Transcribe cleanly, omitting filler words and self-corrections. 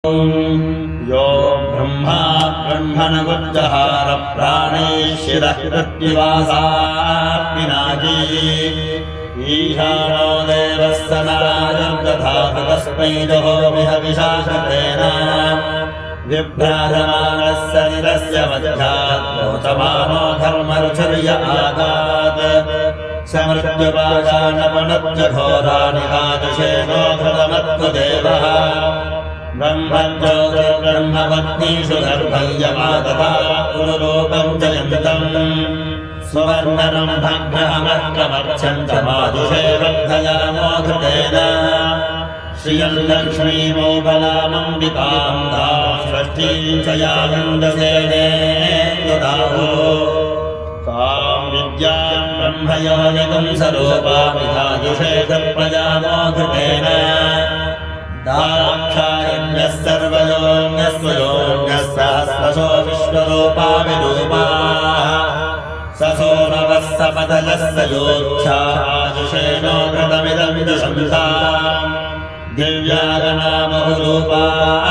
यो ब्रह्मा ब्रह्मणवज्जहार प्राणैश्चिरः पृथ्वीवासात्मिनाजी ईशानो देवः सनाजर्दधातु तस्मै जहोमिह विशाखतेन विभ्राजमानः शरीरस्य मध्यात् प्रोचमानो धर्मरुचिर्य आगात् समृत्युपादानपनुज्जघोरानिकादशेनो घृतमत्वदेवः ब्रह्मज्योतिर्ब्रह्मपत्नीषु गर्भयमादता पुरुरूपं जयन्तम् सुवर्णनं भग्नमर्कमर्चन्तमादिशे वर्धयामो घृतेन श्रियं लक्ष्मीमोबलामम्बिकां षष्ठीं च यानन्दसेनेन्दुदाहो तां विद्यां ब्रह्मयोनिकं सरूपामिधायुषे तत्प्रजामो घृतेन दाक्षायण्यः सर्वयोऽन्यस्वयोऽन्यः सहस्रशो विश्वरूपा विरूपाः ससोनवः सपदलः सयोच्छाजुषेणो घृतमिदं दुषन्ताम् दिव्यागनामहुरूपाः